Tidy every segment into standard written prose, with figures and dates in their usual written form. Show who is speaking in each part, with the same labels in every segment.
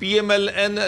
Speaker 1: PMLN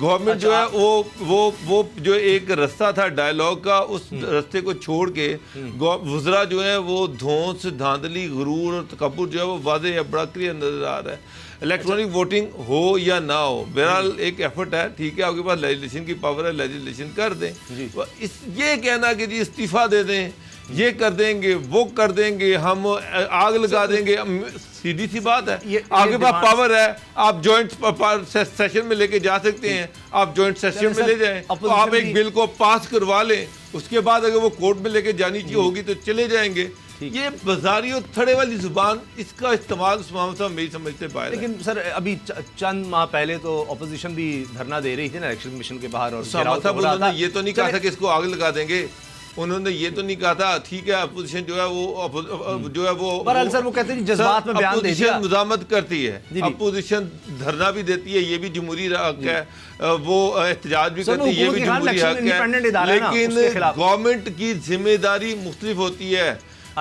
Speaker 1: government جو ہے وہ جو ایک رستہ تھا ڈائیلاگ کا، اس رستے کو چھوڑ کے وزراء جو ہے وہ دھونس، دھاندلی، غرور اور تکبر جو ہے وہ واضح ہے، بڑا کلیئر نظر آ رہا ہے۔ الیکٹرانک ووٹنگ ہو یا نہ ہو، بہرحال ایک ایفرٹ ہے، ٹھیک ہے، آپ کے پاس لیجسلیشن کی پاور ہے، لیجسلیشن کر دیں۔ یہ کہنا کہ جی استعفیٰ دے دیں، یہ کر دیں گے، وہ کر دیں گے، ہم آگ لگا دیں گے، سیدھی سی بات ہے، آپ کے پاس پاور ہے، آپ جوائنٹ سیشن میں لے کے جا سکتے ہیں، آپ جوائنٹ سیشن میں لے جائیں، آپ ایک بل کو پاس کروا لیں، اس کے بعد اگر وہ کورٹ میں لے کے جانی چاہیے ہوگی تو چلے جائیں گے۔ یہ بازاری اور تھڑے والی زبان، اس کا استعمال عثمان صاحب میری سمجھ سے باہر ہے۔
Speaker 2: لیکن سر ابھی چند ماہ پہلے تو اپوزیشن بھی دھرنا دے رہی تھی نا الیکشن کمیشن کے باہر، اور
Speaker 1: انہوں نے یہ تو نہیں کہا تھا کہ اس کو آگ لگا دیں گے، انہوں نے یہ تو نہیں کہا تھا، ٹھیک ہے، اپوزیشن جو ہے وہ
Speaker 2: بہرحال سر وہ کہتے ہیں جذبات میں بیان دے دیا،
Speaker 1: اپوزیشن مزاحمت کرتی ہے، اپوزیشن دھرنا بھی دیتی ہے، یہ بھی جمہوری حق ہے، وہ احتجاج بھی کرتی ہے، یہ بھی جمہوری حق ہے، لیکن گورنمنٹ کی ذمہ داری مختلف ہوتی ہے۔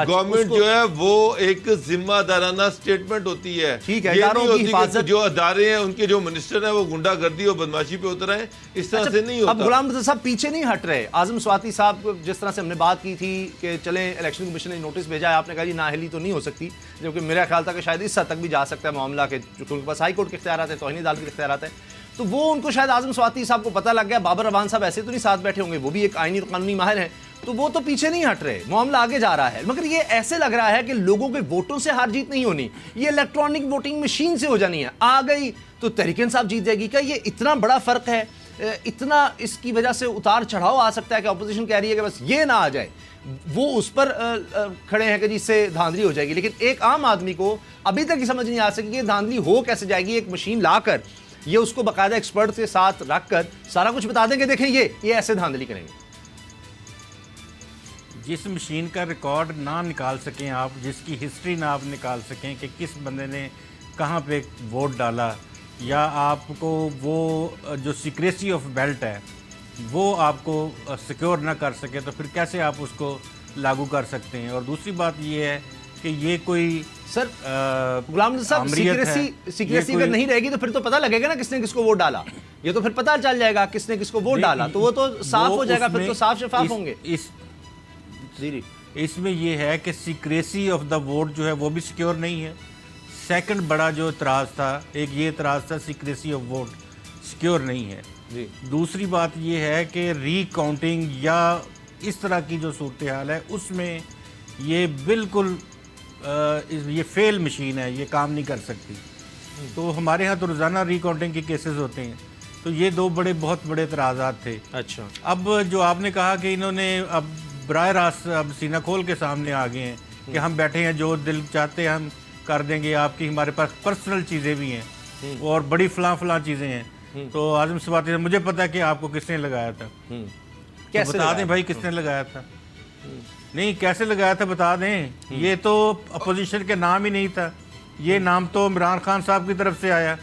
Speaker 1: گورنمنٹ جو ہے وہ ایک ذمہ دارانہ سٹیٹمنٹ ہوتی ہے، یہ نہیں ہوتی کہ جو ادارے ہیں ان کے جو منسٹر ہیں وہ گنڈا گردی اور بدماشی پہ اتر ہیں، اس طرح سے نہیں ہوتا۔
Speaker 2: اب غلام رضا صاحب پیچھے نہیں ہٹ رہے، اعظم سواتی صاحب جس طرح سے ہم نے بات کی تھی کہ چلیں الیکشن کمیشن نے نوٹس بھیجا ہے، آپ نے کہا جی نااہلی تو نہیں ہو سکتی، جبکہ میرا خیال تھا کہ شاید اس حد تک بھی جا سکتا ہے معاملہ، کہ چونکہ ان کے پاس ہائی کورٹ کے اختیارات ہیں، توہین عدالت کے اختیارات ہیں، تو وہ ان کو شاید اعظم سواتی صاحب کو پتہ لگ گیا، بابر روان صاحب ایسے تو نہیں ساتھ بیٹھے ہوں گے، وہ بھی ایک آئینی اور قانونی ماہر ہیں، تو وہ تو پیچھے نہیں ہٹ رہے، معاملہ آگے جا رہا ہے، مگر یہ ایسے لگ رہا ہے کہ لوگوں کے ووٹوں سے ہار جیت نہیں ہونی، یہ الیکٹرانک ووٹنگ مشین سے ہو جانی ہے، آ گئی تو تحریک انصاف جیت جائے گی۔ کیا یہ اتنا بڑا فرق ہے، اتنا اس کی وجہ سے اتار چڑھاؤ آ سکتا ہے کہ اپوزیشن کہہ رہی ہے کہ بس یہ نہ آ جائے، وہ اس پر کھڑے ہیں کہ جی اس سے دھاندلی ہو جائے گی، لیکن ایک عام آدمی کو ابھی تک یہ سمجھ نہیں آ سکی کہ دھاندلی ہو کیسے جائے گی، ایک مشین لا کر یہ اس کو باقاعدہ ایکسپرٹ کے ساتھ رکھ کر سارا کچھ بتا دیں کہ دیکھیں یہ ایسے دھاندلی کریں گے۔
Speaker 3: جس مشین کا ریکارڈ نہ نکال سکیں آپ، جس کی ہسٹری نہ آپ نکال سکیں کہ کس بندے نے کہاں پہ ووٹ ڈالا، یا آپ کو وہ جو سیکریسی آف بیلٹ ہے وہ آپ کو سیکیور نہ کر سکے، تو پھر کیسے آپ اس کو لاگو کر سکتے ہیں؟ اور دوسری بات یہ ہے کہ یہ کوئی
Speaker 2: سر غلام رضا صاحب سیکریسی اگر نہیں رہے گی تو پھر تو پتہ لگے گا نا کس نے کس کو ووٹ ڈالا، یہ تو پھر پتہ چل جائے گا کس نے کس کو ووٹ ڈالا، تو وہ تو صاف ہو جائے گا، پھر تو صاف شفاف ہوں گے۔
Speaker 3: اس میں یہ ہے کہ سیکریسی آف دا ووٹ جو ہے وہ بھی سیکیور نہیں ہے۔ سیکنڈ بڑا جو اعتراض تھا، ایک یہ اعتراض تھا سیکریسی آف ووٹ سیکیور نہیں ہے۔ دوسری بات یہ ہے کہ ری کاؤنٹنگ یا اس طرح کی جو صورتحال ہے اس میں یہ بالکل یہ فیل مشین ہے، یہ کام نہیں کر سکتی۔ تو ہمارے ہاں تو روزانہ ری کاؤنٹنگ کے کیسز ہوتے ہیں، تو یہ دو بہت بڑے اعتراضات تھے۔
Speaker 2: اچھا،
Speaker 3: اب جو آپ نے کہا کہ انہوں نے اب براہ راست اب سینہ کھول کے سامنے آ گئے ہیں کہ ہم بیٹھے ہیں، جو دل چاہتے ہیں ہم کر دیں گے، آپ کی ہمارے پاس پرسنل چیزیں بھی ہیں اور بڑی فلاں چیزیں ہیں، تو اعظم سواتی مجھے پتا کہ آپ کو کس نے لگایا تھا، بتا دیں بھائی کس نے لگایا تھا، نہیں کیسے لگایا تھا بتا دیں۔ یہ تو اپوزیشن کے نام ہی نہیں تھا، یہ نام تو عمران خان صاحب کی طرف سے آیا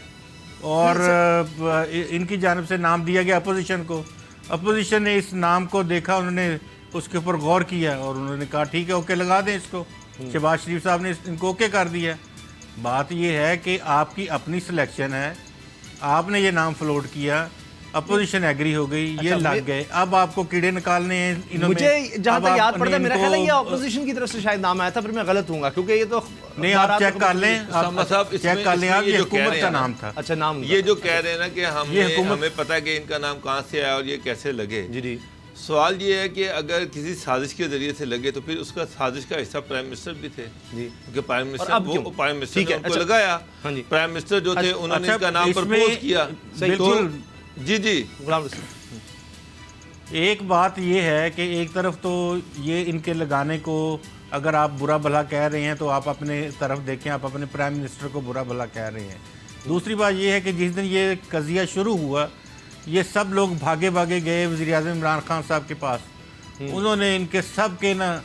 Speaker 3: اور ان کی جانب سے نام دیا گیا اپوزیشن کو، اپوزیشن نے اس نام کو دیکھا، انہوں نے اس کے اوپر غور کیا اور انہوں نے کہا ٹھیک ہے اوکے لگا دیں اس کو۔ شہباز شریف صاحب نے ان کو اوکے کر دیا۔ بات یہ ہے کہ آپ کی اپنی سلیکشن ہے، آپ نے یہ نام فلوٹ کیا، اپوزیشن ایگری ہو گئی، یہ لگ گئے، اب آپ کو کیڑے نکالنے ہیں انہوں نے۔
Speaker 2: مجھے جہاں تک یاد پڑتا ہے میرا خیال ہے یہ اپوزیشن کی طرف سے شاید نام آیا تھا، پھر میں غلط ہوں گا کیونکہ یہ تو
Speaker 3: نہیں، آپ چیک کر لیں، چیک کر لیں، آپ یہ حکومت کا نام تھا۔
Speaker 2: اچھا نام
Speaker 1: یہ جو کہہ رہے ہیں نا کہ ہمیں پتا ہے کہ ان کا نام کہاں سے آیا اور یہ کیسے لگے۔
Speaker 2: جی
Speaker 1: سوال یہ ہے کہ اگر کسی سازش کے ذریعے سے لگے تو پھر اس کا سازش کا حصہ پرائم منسٹر بھی تھے، کیونکہ پرائم منسٹر نے ان کو لگایا، پرائم منسٹر جو تھے انہوں نے ان کا نام پرپوز کیا۔
Speaker 3: بالکل
Speaker 1: جی
Speaker 3: ایک بات یہ ہے کہ ایک طرف تو یہ ان کے لگانے کو اگر آپ برا بھلا کہہ رہے ہیں تو آپ اپنے طرف دیکھیں، آپ اپنے پرائم منسٹر کو برا بھلا کہہ رہے ہیں۔ دوسری بات یہ ہے کہ جس دن یہ قضیہ شروع ہوا یہ سب لوگ بھاگے گئے وزیر اعظم عمران خان صاحب کے پاس، انہوں نے ان کے سب کے نا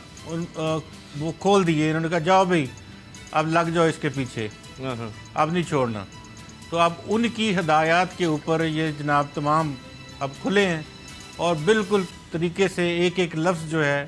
Speaker 3: وہ کھول دیے، انہوں نے کہا جاؤ بھائی اب لگ جاؤ اس کے پیچھے، اب نہیں چھوڑنا۔ تو اب ان کی ہدایات کے اوپر یہ جناب تمام اب کھلے ہیں اور بالکل طریقے سے ایک ایک لفظ جو ہے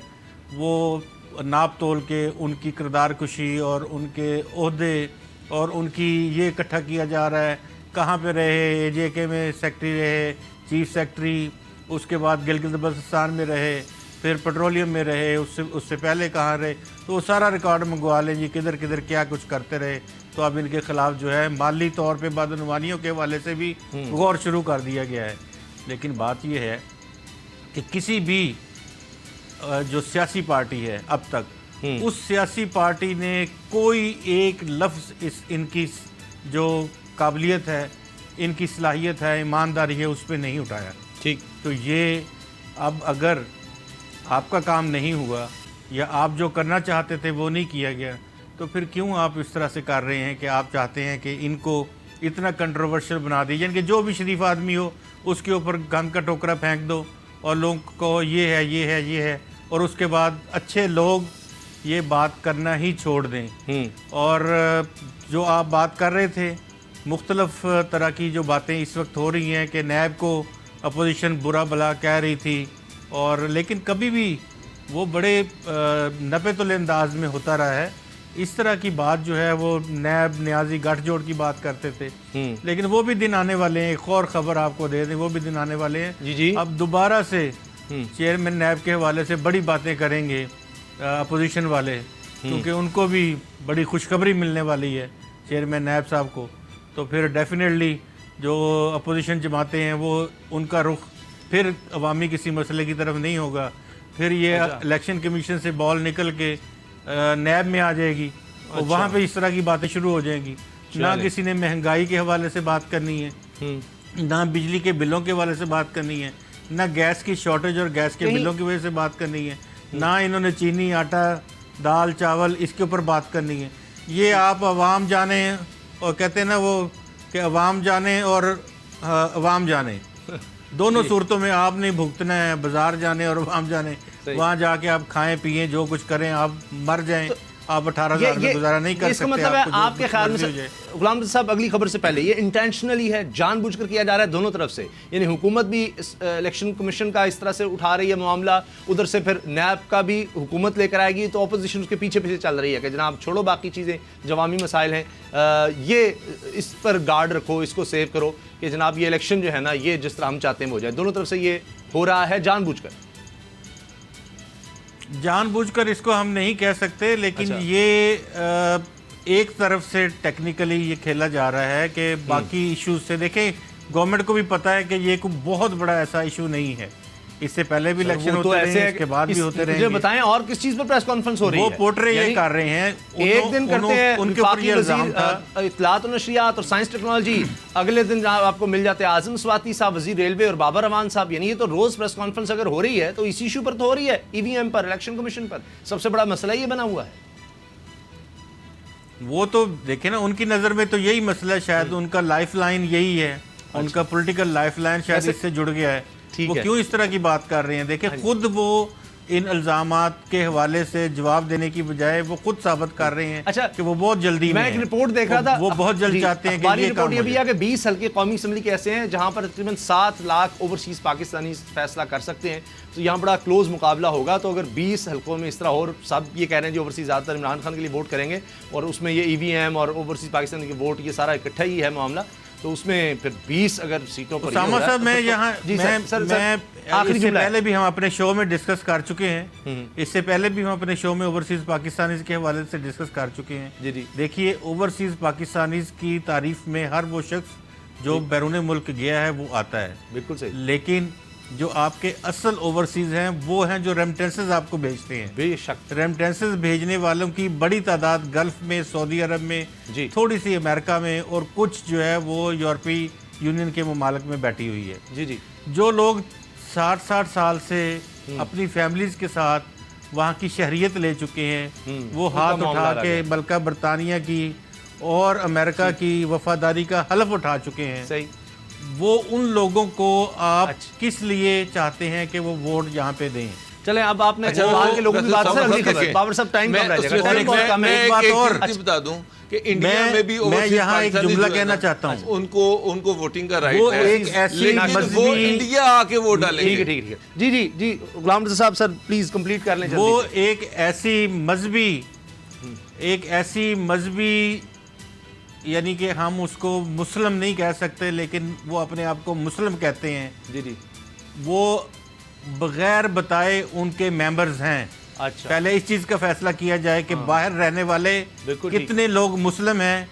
Speaker 3: وہ ناپ تول کے ان کی کردار کشی اور ان کے عہدے اور ان کی یہ اکٹھا کیا جا رہا ہے کہاں پہ رہے, AJK میں سیکٹری رہے, چیف سیکٹری, اس کے بعد گلگت بلتستان میں رہے, پھر پیٹرولیم میں رہے, اس سے پہلے کہاں رہے, تو وہ سارا ریکارڈ منگوا لیں جی کدھر کدھر کیا کچھ کرتے رہے. تو اب ان کے خلاف جو ہے مالی طور پہ بدعنوانیوں کے حوالے سے بھی غور شروع کر دیا گیا ہے. لیکن بات یہ ہے کہ کسی بھی جو سیاسی پارٹی ہے اب تک اس سیاسی پارٹی نے کوئی ایک لفظ ان کی جو قابلیت ہے, ان کی صلاحیت ہے, ایمانداری ہے, اس پہ نہیں اٹھایا.
Speaker 2: ٹھیک.
Speaker 3: تو یہ اب اگر آپ کا کام نہیں ہوا یا آپ جو کرنا چاہتے تھے وہ نہیں کیا گیا, تو پھر کیوں آپ اس طرح سے کر رہے ہیں کہ آپ چاہتے ہیں کہ ان کو اتنا کنٹروورشل بنا دیجیے, یعنی کہ جو بھی شریف آدمی ہو اس کے اوپر گند کا ٹوکرا پھینک دو اور لوگوں کو یہ ہے یہ ہے یہ ہے, اور اس کے بعد اچھے لوگ یہ بات کرنا ہی چھوڑ دیں. اور جو آپ بات کر رہے تھے مختلف طرح کی جو باتیں اس وقت ہو رہی ہیں کہ نیب کو اپوزیشن برا بلا کہہ رہی تھی, اور لیکن کبھی بھی وہ بڑے نپے تلے انداز میں ہوتا رہا ہے. اس طرح کی بات جو ہے وہ نیب نیازی گٹھ جوڑ کی بات کرتے تھے, لیکن وہ بھی دن آنے والے ہیں. ایک اور خبر آپ کو دے دیں, وہ بھی دن آنے والے ہیں.
Speaker 2: جی.
Speaker 3: اب دوبارہ سے چیئرمین نیب کے حوالے سے بڑی باتیں کریں گے اپوزیشن والے, کیونکہ ان کو بھی بڑی خوشخبری ملنے والی ہے چیئرمین نیب صاحب کو. تو پھر ڈیفینیٹلی جو اپوزیشن جماعتیں ہیں وہ ان کا رخ پھر عوامی کسی مسئلے کی طرف نہیں ہوگا. پھر یہ الیکشن کمیشن سے بال نکل کے نیب میں آ جائے گی, اور وہاں پہ اس طرح کی باتیں شروع ہو جائیں گی. نہ کسی نے مہنگائی کے حوالے سے بات کرنی ہے, نہ بجلی کے بلوں کے حوالے سے بات کرنی ہے, نہ گیس کی شارٹیج اور گیس کے بلوں کی وجہ سے بات کرنی ہے, نہ انہوں نے چینی, آٹا, دال, چاول اس کے اوپر بات کرنی ہے. یہ آپ عوام جانے, اور کہتے ہیں نا وہ کہ عوام جانے اور عوام جانے, دونوں صورتوں میں آپ نے بھگتنا ہے. بازار جانے اور عوام جانے, وہاں جا کے آپ کھائیں پیئیں جو کچھ کریں, آپ مر جائیں, آپ 18,000 میں گزارا نہیں کر
Speaker 2: اس کا
Speaker 3: سکتے.
Speaker 2: مطلب ہے آپ کے خیال میں غلام رضا صاحب اگلی خبر سے پہلے یہ انٹینشنلی ہے, جان بوجھ کر کیا جا رہا ہے دونوں طرف سے, یعنی حکومت بھی الیکشن کمیشن کا اس طرح سے اٹھا رہی ہے معاملہ, ادھر سے پھر نیب کا بھی حکومت لے کر آئے گی, تو اپوزیشن اس کے پیچھے پیچھے چل رہی ہے کہ جناب چھوڑو باقی چیزیں جو عوامی مسائل ہیں, یہ اس پر گارڈ رکھو, اس کو سیو کرو کہ جناب یہ الیکشن جو ہے نا یہ جس طرح ہم چاہتے ہیں ہو جائے. دونوں طرف سے یہ ہو رہا ہے جان بوجھ کر.
Speaker 3: جان بوجھ کر اس کو ہم نہیں کہہ سکتے, لیکن یہ ایک طرف سے ٹیکنیکلی یہ کھیلا جا رہا ہے کہ باقی ایشوز سے. دیکھیں گورنمنٹ کو بھی پتہ ہے کہ یہ کوئی بہت بڑا ایسا ایشو نہیں ہے, اس سے پہلے بھی الیکشن ہوتے رہے ہیں, اس کے بعد بھی ہوتے رہیں گے.
Speaker 2: مجھے بتائیں اور کس چیز پر پریس کانفرنس ہو رہی ہے؟
Speaker 3: وہ پورٹرے یہ کر رہے ہیں,
Speaker 2: ایک دن کرتے ہیں
Speaker 3: ان کے اوپر یہ الزام تھا
Speaker 2: اطلاعات و نشریات اور سائنس ٹیکنالوجی, اگلے دن آپ کو مل جاتے ہیں اعظم سواتی صاحب, وزیر ریلوے, اور بابر امان صاحب. یعنی یہ تو روز پریس کانفرنس اگر ہو رہی ہے تو اس ایشو پر تو ہو رہی ہے, EVM پر, الیکشن کمیشن پر. سب سے بڑا مسئلہ یہ بنا ہوا ہے.
Speaker 3: وہ تو دیکھیں نا ان کی نظر میں تو یہی مسئلہ شاید ان کا لائف لائن یہی ہے, ان کا پولیٹیکل لائف لائن شاید اس سے جڑ گیا ہے. وہ کیوں اس طرح کی بات کر رہے ہیں؟ دیکھیں خود وہ ان الزامات کے حوالے سے جواب دینے کی بجائے وہ خود ثابت کر رہے ہیں کہ وہ بہت جلدی میں
Speaker 2: ایک رپورٹ دیکھ رہا تھا,
Speaker 3: وہ بہت جلد چاہتے ہیں کہ یہ کام
Speaker 2: یہ بھی ہے کہ 20 حلقے قومی اسمبلی کے ایسے ہیں جہاں پر تقریباً 7 لاکھ اوورسیز پاکستانی فیصلہ کر سکتے ہیں. تو یہاں بڑا کلوز مقابلہ ہوگا. تو اگر 20 حلقوں میں اس طرح, اور سب یہ کہہ رہے ہیں جو اوورسیز زیادہ تر عمران خان کے لیے ووٹ کریں گے, اور اس میں یہ EVM اور اوورسیز پاکستان کے ووٹ یہ سارا اکٹھا ہی ہے معاملہ, تو اس میں پھر 20 اگر سیٹوں پر
Speaker 3: اسامہ صاحب میں یہاں اس سے پہلے بھی ہم اپنے شو میں ڈسکس کر چکے ہیں, اس سے پہلے بھی ہم اپنے شو میں اوورسیز پاکستانیز کے حوالے سے ڈسکس کر چکے ہیں. دیکھیے اوورسیز پاکستانیز کی تعریف میں ہر وہ شخص جو بیرون ملک گیا ہے وہ آتا ہے,
Speaker 2: بالکل صحیح,
Speaker 3: لیکن جو آپ کے اصل اوورسیز ہیں وہ ہیں جو ریمیٹنسز آپ کو بھیجتے ہیں.
Speaker 2: بے شک
Speaker 3: ریمیٹنسز بھیجنے والوں کی بڑی تعداد گلف میں, سعودی عرب میں, تھوڑی سی امریکہ میں, اور کچھ جو ہے وہ یورپی یونین کے ممالک میں بیٹھی ہوئی ہے. جو لوگ 60 سال سے اپنی فیملیز کے ساتھ وہاں کی شہریت لے چکے ہیں, وہ ہاتھ اٹھا کے ملکہ برطانیہ کی اور امریکہ کی وفاداری کا حلف اٹھا چکے ہیں. وہ ان لوگوں کو آپ کس لیے چاہتے ہیں کہ وہ ووٹ یہاں پہ دیں؟
Speaker 2: چلیں اب آپ نے باہر کے لوگوں کی بات سے اگلی خبر, بابر صاحب ٹائم کم رہ جائے گا.
Speaker 1: میں ایک بات بتا دوں کہ انڈیا میں بھی
Speaker 3: میں یہاں ایک جملہ کہنا چاہتا ہوں,
Speaker 1: ان کو ووٹنگ کا رائٹ
Speaker 3: وہ
Speaker 1: ہے,
Speaker 3: ایک ایسی
Speaker 1: وہ انڈیا آ کے ووٹ ڈالیں گے.
Speaker 2: ٹھیک ہے. جی غلام رضا صاحب سر پلیز کمپلیٹ کر لیں.
Speaker 3: وہ ایک ایسی مذہبی یعنی کہ ہم اس کو مسلم نہیں کہہ سکتے لیکن وہ اپنے آپ کو مسلم کہتے ہیں،
Speaker 2: جی جی،
Speaker 3: وہ بغیر بتائے ان کے ممبرز ہیں۔
Speaker 2: اچھا،
Speaker 3: پہلے اس چیز کا فیصلہ کیا جائے کہ باہر رہنے والے
Speaker 2: بالکل ٹھیک۔
Speaker 3: کتنے لوگ مسلم ہیں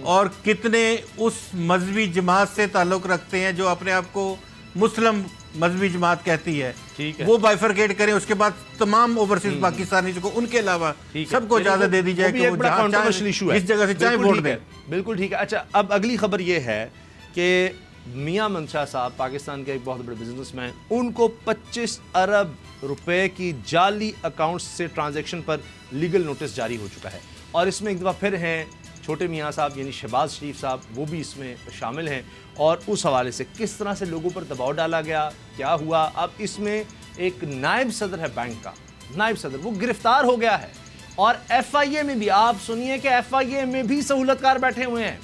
Speaker 3: اور کتنے اس مذہبی جماعت سے تعلق رکھتے ہیں جو اپنے آپ کو مسلم مذہبی جماعت کہتی ہے،
Speaker 2: ٹھیک ہے،
Speaker 3: وہ بائیفرکیٹ کریں۔ اس کے بعد تمام اوورسیز پاکستانی کو ان کے علاوہ سب کو اجازت دے دی جائے کہ وہ جہاں چاہیں اس جگہ سے چاہیں ووٹ دیں۔
Speaker 2: بالکل ٹھیک ہے۔ اچھا، اب اگلی خبر یہ ہے کہ میاں منشا صاحب پاکستان کے ایک بہت بڑے بزنس مین، ان کو 25 ارب روپے کی جعلی اکاؤنٹس سے ٹرانزیکشن پر لیگل نوٹس جاری ہو چکا ہے، اور اس میں ایک دفعہ پھر ہیں چھوٹے میاں صاحب یعنی شہباز شریف صاحب، وہ بھی اس میں شامل ہیں، اور اس حوالے سے کس طرح سے لوگوں پر دباؤ ڈالا گیا، کیا ہوا۔ اب اس میں ایک نائب صدر ہے بینک کا، نائب صدر، وہ گرفتار ہو گیا ہے، اور ایف آئی اے میں بھی آپ سنیے کہ ایف آئی اے میں بھی سہولت کار بیٹھے ہوئے ہیں،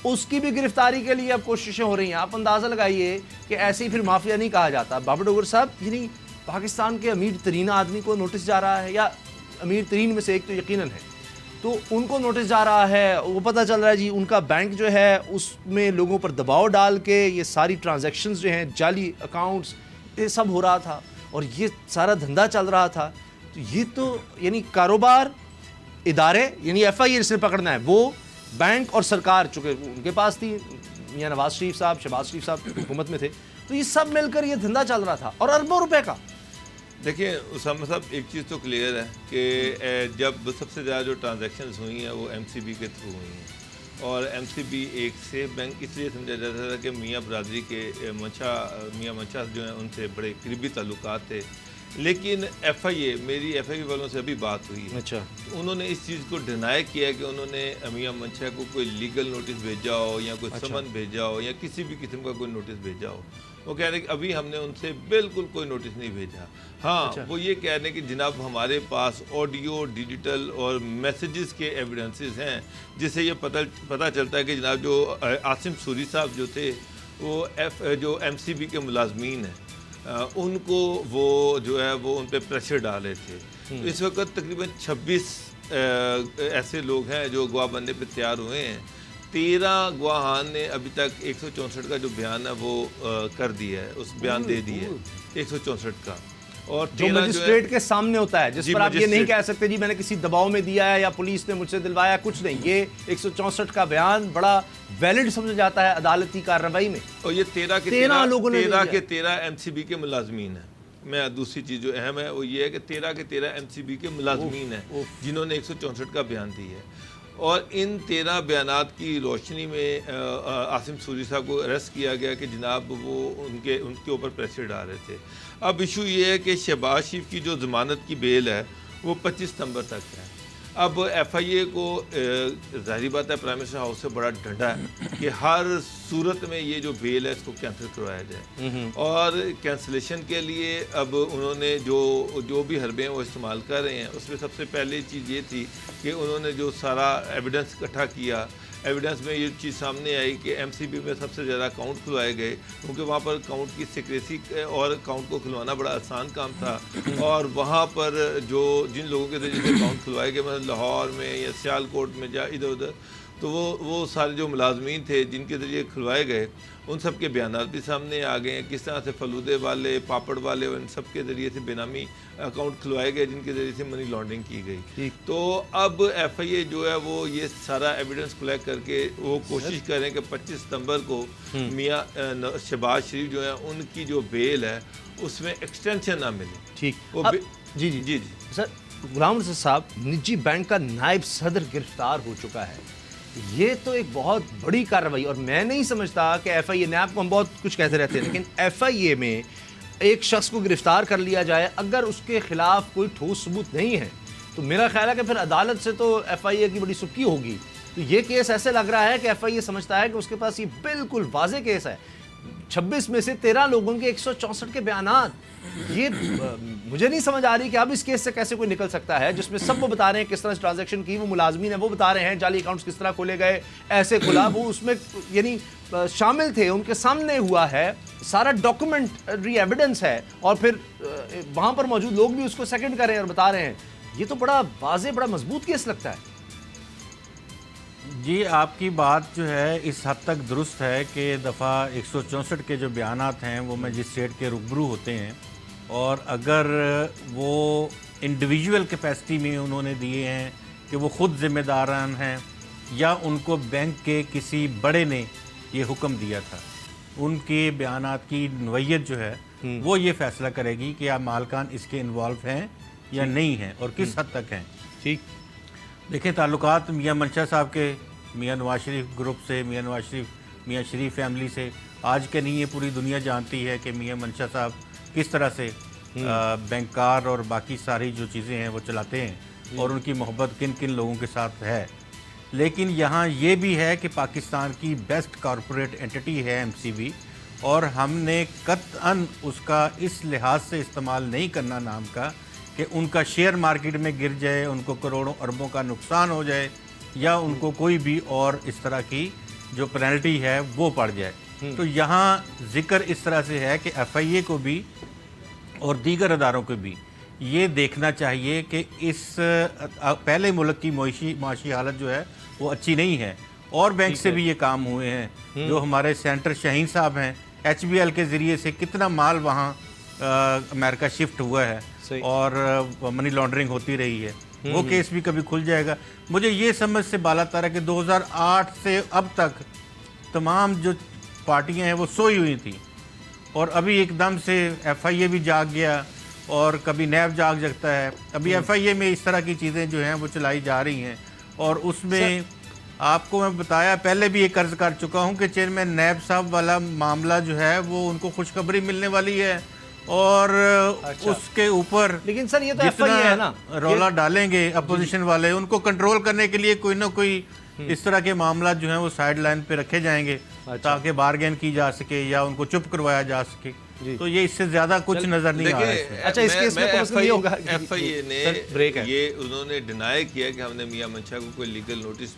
Speaker 2: اس کی بھی گرفتاری کے لیے اب کوششیں ہو رہی ہیں۔ آپ اندازہ لگائیے کہ ایسے ہی پھر مافیا نہیں کہا جاتا۔ بابر ڈوگر صاحب یعنی پاکستان کے امیر ترین آدمی کو نوٹس جا رہا ہے، یا امیر ترین میں سے ایک تو یقیناً ہے، تو ان کو نوٹس جا رہا ہے، وہ پتہ چل رہا ہے جی ان کا بینک جو ہے اس میں لوگوں پر دباؤ ڈال کے یہ ساری ٹرانزیکشنز جو ہیں، جعلی اکاؤنٹس، یہ سب ہو رہا تھا، اور یہ سارا دھندا چل رہا تھا۔ تو یہ تو یعنی کاروبار، ادارے، یعنی ایف آئی اے جس نے پکڑنا ہے، وہ بینک اور سرکار، چونکہ ان کے پاس تھی، میاں نواز شریف صاحب، شہباز شریف صاحب حکومت میں تھے، تو یہ سب مل کر یہ دھندا چل رہا تھا، اور اربوں روپے کا۔
Speaker 1: دیکھیں اسامہ صاحب، ایک چیز تو کلیئر ہے کہ جب سب سے زیادہ جو ٹرانزیکشنز ہوئی ہیں وہ ایم سی بی کے تھرو ہوئی ہیں، اور ایم سی بی ایک سیف بینک اس لیے سمجھا جاتا تھا کہ میاں برادری کے میاں منشا جو ہیں ان سے بڑے قریبی تعلقات تھے، لیکن ایف آئی اے، میری ایف آئی اے والوں سے ابھی بات ہوئی ہے،
Speaker 2: اچھا،
Speaker 1: انہوں نے اس چیز کو ڈینائی کیا کہ انہوں نے میاں منشا کو کوئی لیگل نوٹس بھیجا ہو یا کوئی سمن بھیجا ہو یا کسی بھی قسم کا کوئی نوٹس بھیجا ہو۔ وہ کہہ رہے کہ ابھی ہم نے ان سے بالکل کوئی نوٹس نہیں بھیجا۔ ہاں، وہ یہ کہہ رہے ہیں کہ جناب ہمارے پاس آڈیو، ڈیجیٹل اور میسیجز کے ایویڈنسز ہیں، جس سے یہ پتہ چلتا ہے کہ جناب جو عاصم سوری صاحب جو تھے وہ جو ایم سی بی کے ملازمین ہیں، ان کو وہ جو ہے وہ ان پہ پریشر ڈالے تھے۔ تو اس وقت تقریباً 26 ایسے لوگ ہیں جو گواہ بننے پہ تیار ہوئے ہیں۔ 13 گواہان نے ابھی تک 164 کا جو بیان ہے وہ کر دیا ہے، اس بیان دے دی ہے 164 کا، اور
Speaker 2: جو مجسٹریٹ کے سامنے ہوتا ہے، جس پر آپ یہ نہیں کہہ سکتے جی میں نے کسی دباؤ میں دیا ہے یا پولیس نے مجھ سے دلوایا، کچھ نہیں۔ یہ 164 کا بیان بڑا ویلڈ سمجھا جاتا ہے عدالتی کارروائی میں،
Speaker 1: اور یہ 13
Speaker 2: لوگوں نے
Speaker 1: 13 ایم سی بی کے ملازمین ہیں۔ میں دوسری چیز جو اہم ہے وہ یہ ہے کہ 13 ایم سی بی کے ملازمین ہیں جنہوں نے 164 کا بیان دی ہے، اور ان 13 بیانات کی روشنی میں عاصم سوری صاحب کو اریسٹ کیا گیا کہ جناب وہ ان کے اوپر پریشر ڈال رہے تھے۔ اب ایشو یہ ہے کہ شہباز شریف کی جو ضمانت کی بیل ہے وہ 25 ستمبر تک ہے۔ اب ایف آئی اے کو ظاہری بات ہے پرائم منسٹر ہاؤس سے بڑا ڈنڈا ہے کہ ہر صورت میں یہ جو بیل ہے اس کو کینسل کروایا جائے، اور کینسلیشن کے لیے اب انہوں نے جو بھی حربے ہیں وہ استعمال کر رہے ہیں۔ اس میں سب سے پہلی چیز یہ تھی کہ انہوں نے جو سارا ایویڈنس اکٹھا کیا، ایویڈنس میں یہ چیز سامنے آئی کہ ایم سی بی میں سب سے زیادہ اکاؤنٹ کھلوائے گئے، کیونکہ وہاں پر اکاؤنٹ کی سیکریسی اور اکاؤنٹ کو کھلوانا بڑا آسان کام تھا، اور وہاں پر جن لوگوں کے ذریعے اکاؤنٹ کھلوائے گئے، مثلا لاہور میں یا سیال کوٹ میں یا ادھر ادھر، تو وہ سارے جو ملازمین تھے جن کے ذریعے کھلوائے گئے ان سب کے بیانات بھی سامنے آ گئے ہیں، کس طرح سے فلودے والے، پاپڑ والے، ان سب کے ذریعے سے بے نامی اکاؤنٹ کھلوائے گئے جن کے ذریعے سے منی لانڈرنگ کی گئی۔ تو اب ایف آئی اے جو ہے وہ یہ سارا ایویڈنس کلیکٹ کر کے وہ کوشش کریں کہ 25 ستمبر کو میاں شہباز شریف جو ہیں ان کی جو بیل ہے اس میں ایکسٹینشن نہ ملے۔
Speaker 2: ٹھیک،
Speaker 1: جی جی جی
Speaker 2: سر، غلام رضا صاحب، نجی بینک کا نائب صدر گرفتار ہو چکا ہے، یہ تو ایک بہت بڑی کارروائی، اور میں نہیں سمجھتا کہ ایف آئی اے، نیب کو ہم بہت کچھ کہتے رہتے ہیں، لیکن ایف آئی اے میں ایک شخص کو گرفتار کر لیا جائے اگر اس کے خلاف کوئی ٹھوس ثبوت نہیں ہے تو میرا خیال ہے کہ پھر عدالت سے تو ایف آئی اے کی بڑی سکی ہوگی۔ تو یہ کیس ایسے لگ رہا ہے کہ ایف آئی اے سمجھتا ہے کہ اس کے پاس یہ بالکل واضح کیس ہے، 26 میں سے 13 لوگوں کے 164 کے بیانات، یہ مجھے نہیں سمجھ آ رہی کہ اب اس کیس سے کیسے کوئی نکل سکتا ہے جس میں سب وہ بتا رہے ہیں کس طرح ٹرانزیکشن کی، وہ ملازمین ہیں وہ بتا رہے ہیں جعلی اکاؤنٹس کس طرح کھولے گئے، ایسے کھلا، وہ اس میں یعنی شامل تھے، ان کے سامنے ہوا ہے، سارا ڈاکومنٹری ایویڈنس ہے، اور پھر وہاں پر موجود لوگ بھی اس کو سیکنڈ کر رہے ہیں اور بتا رہے ہیں۔ یہ تو بڑا واضح، بڑا مضبوط کیس لگتا ہے۔
Speaker 3: جی آپ کی بات جو ہے اس حد تک درست ہے کہ دفعہ 164 کے جو بیانات ہیں وہ مجسٹریٹ کے روبرو ہوتے ہیں، اور اگر وہ انڈیویجول کیپیسٹی میں انہوں نے دیے ہیں کہ وہ خود ذمہ داران ہیں یا ان کو بینک کے کسی بڑے نے یہ حکم دیا تھا، ان کے بیانات کی نوعیت جو ہے وہ یہ فیصلہ کرے گی کہ آپ مالکان اس کے انوالو ہیں یا نہیں ہیں اور کس حد تک ہیں۔
Speaker 2: ٹھیک،
Speaker 3: دیکھیں تعلقات میاں منشا صاحب کے میاں نواز شریف گروپ سے، میاں نواز شریف میاں شریف فیملی سے آج کے نہیں، یہ پوری دنیا جانتی ہے کہ میاں منشا صاحب کس طرح سے بینکار اور باقی ساری جو چیزیں ہیں وہ چلاتے ہیں اور ان کی محبت کن کن لوگوں کے ساتھ ہے۔ لیکن یہاں یہ بھی ہے کہ پاکستان کی بیسٹ کارپوریٹ انٹیٹی ہے MCB، اور ہم نے قطعاً اس کا اس لحاظ سے استعمال نہیں کرنا نام کا کہ ان کا شیئر مارکیٹ میں گر جائے، ان کو کروڑوں اربوں کا نقصان ہو جائے یا ان کو کوئی بھی اور اس طرح کی جو پینلٹی ہے وہ پڑ جائے۔ تو یہاں ذکر اس طرح سے ہے کہ FIA کو بھی اور دیگر اداروں کو بھی یہ دیکھنا چاہیے کہ اس پہلے ملک کی معاشی حالت جو ہے وہ اچھی نہیں ہے، اور بینک سے بھی یہ کام ہوئے ہیں، جو ہمارے سینٹر شاہین صاحب ہیں HBL کے ذریعے سے کتنا مال وہاں امریکہ شفٹ ہوا ہے اور منی لانڈرنگ ہوتی رہی ہے، وہ کیس بھی کبھی کھل جائے گا۔ مجھے یہ سمجھ سے بالا تر ہے کہ 2008 سے اب تک تمام جو پارٹیاں ہیں وہ سوئی ہوئی تھیں، اور ابھی ایک دم سے FIA بھی جاگ گیا، اور کبھی نیب جاگ جگتا ہے۔ ابھی FIA میں اس طرح کی چیزیں جو ہیں وہ چلائی جا رہی ہیں، اور اس میں آپ کو میں بتایا پہلے بھی ایک عرض کر چکا ہوں کہ چیئرمین نیب صاحب والا معاملہ جو ہے وہ ان کو خوشخبری ملنے والی ہے، اور اس کے اوپر
Speaker 2: لیکن سر یہ تو FIA ہے نا،
Speaker 3: رولا ڈالیں گے اپوزیشن والے، ان کو کنٹرول کرنے کے لیے کوئی نہ کوئی اس طرح کے معاملات جو ہیں وہ سائیڈ لائن پہ رکھے جائیں گے تاکہ بارگین کی جا سکے یا ان کو چپ کروایا جا سکے۔ تو یہ اس سے زیادہ کچھ نظر نہیں آ رہا ہے۔
Speaker 2: اچھا اس کیس میں یہ ہوگا
Speaker 1: FIA نے یہ انہوں نے ڈینائی کیا کہ ہم نے میاں منشا کو کوئی لیگل نوٹس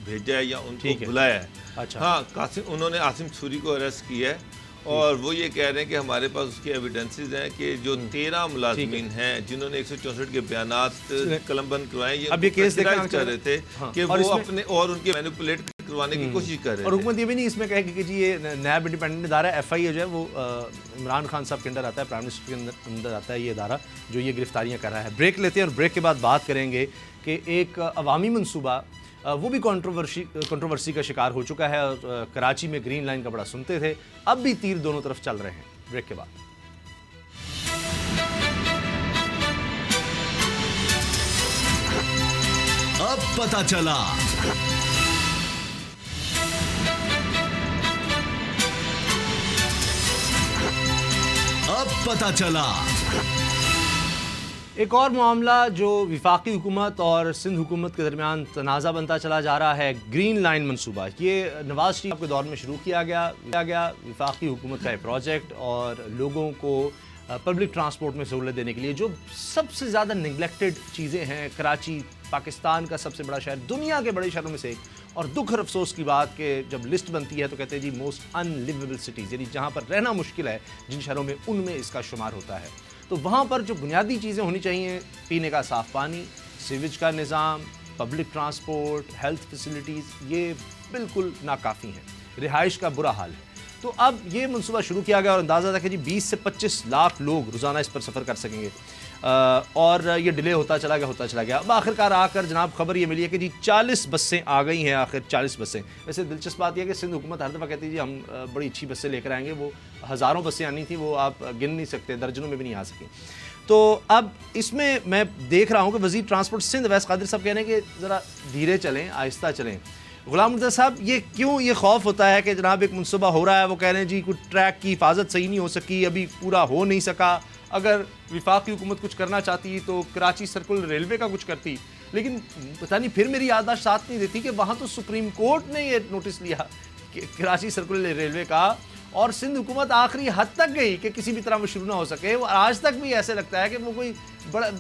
Speaker 1: بھیجا ہے یا ان کو بلایا ہے۔ ہاں انہوں نے عاصم سوری کو اریسٹ کیا ہے، اور وہ یہ کہہ رہے ہیں کہ ہمارے پاس اس کی ایویڈنسز ہیں کہ جو 13 ملازمین ہیں جنہوں نے 164 کے بیانات قلم بند کروائے، یہ کیس کر رہے تھے کہ وہ اپنے اور ان کے مینیپولیٹ کروانے کی کوشش کر رہے ہیں۔
Speaker 2: اور حکومت یہ بھی نہیں اس میں کہے کہ جی یہ نیب انڈیپینڈنٹ ادارہ FIA جو ہے وہ عمران خان صاحب کے اندر آتا ہے، پرائم منسٹر کے اندر آتا ہے یہ ادارہ جو یہ گرفتاریاں کر رہا ہے۔ بریک لیتے ہیں، اور بریک کے بعد بات کریں گے کہ ایک عوامی منصوبہ وہ بھی کنٹروورسی کا شکار ہو چکا ہے، اور کراچی میں گرین لائن کا بڑا سنتے تھے، اب بھی تیر دونوں طرف چل رہے ہیں۔ بریک کے بعد
Speaker 4: اب پتہ چلا۔ اب پتہ چلا۔
Speaker 2: ایک اور معاملہ جو وفاقی حکومت اور سندھ حکومت کے درمیان تنازع بنتا چلا جا رہا ہے، گرین لائن منصوبہ، یہ نواز شریف کے دور میں شروع کیا گیا وفاقی حکومت کا یہ پروجیکٹ، اور لوگوں کو پبلک ٹرانسپورٹ میں سہولت دینے کے لیے جو سب سے زیادہ نگلیکٹڈ چیزیں ہیں۔ کراچی پاکستان کا سب سے بڑا شہر، دنیا کے بڑے شہروں میں سے ایک، اور دکھ اور افسوس کی بات کہ جب لسٹ بنتی ہے تو کہتے ہیں جی موسٹ ان لیویبل سٹیز، یعنی جہاں پر رہنا مشکل ہے جن شہروں میں، ان میں اس کا شمار ہوتا ہے۔ تو وہاں پر جو بنیادی چیزیں ہونی چاہیے، پینے کا صاف پانی، سیویج کا نظام، پبلک ٹرانسپورٹ، ہیلتھ فیسلٹیز، یہ بالکل ناکافی ہیں، رہائش کا برا حال ہے۔ تو اب یہ منصوبہ شروع کیا گیا، اور اندازہ تھا کہ جی 20 سے 25 لاکھ لوگ روزانہ اس پر سفر کر سکیں گے، اور یہ ڈیلے ہوتا چلا گیا۔ اب آخرکار آ کر جناب خبر یہ ملی ہے کہ جی 40 بسیں آ گئی ہیں، آخر 40 بسیں۔ ویسے دلچسپ بات یہ ہے کہ سندھ حکومت ہر دفعہ کہتی ہے جی ہم بڑی اچھی بسیں لے کر آئیں گے، وہ ہزاروں بسیں آنی تھیں، وہ آپ گن نہیں سکتے، درجنوں میں بھی نہیں آ سکیں۔ تو اب اس میں میں دیکھ رہا ہوں کہ وزیر ٹرانسپورٹ سندھ اویس قادر صاحب کہہ رہے ہیں کہ ذرا دھیرے چلیں، آہستہ چلیں۔ غلام مرتضیٰ صاحب، یہ کیوں یہ خوف ہوتا ہے کہ جناب ایک منصوبہ ہو رہا ہے، وہ کہہ رہے ہیں جی کوئی ٹریک کی حفاظت صحیح نہیں ہو سکی، ابھی پورا ہو نہیں سکا، اگر وفاقی حکومت کچھ کرنا چاہتی تو کراچی سرکل ریلوے کا کچھ کرتی، لیکن پتہ نہیں پھر میری یادداشت ساتھ نہیں دیتی کہ وہاں تو سپریم کورٹ نے یہ نوٹس لیا کہ کراچی سرکل ریلوے کا، اور سندھ حکومت آخری حد تک گئی کہ کسی بھی طرح وہ شروع نہ ہو سکے۔ وہ آج تک بھی ایسے لگتا ہے کہ وہ کوئی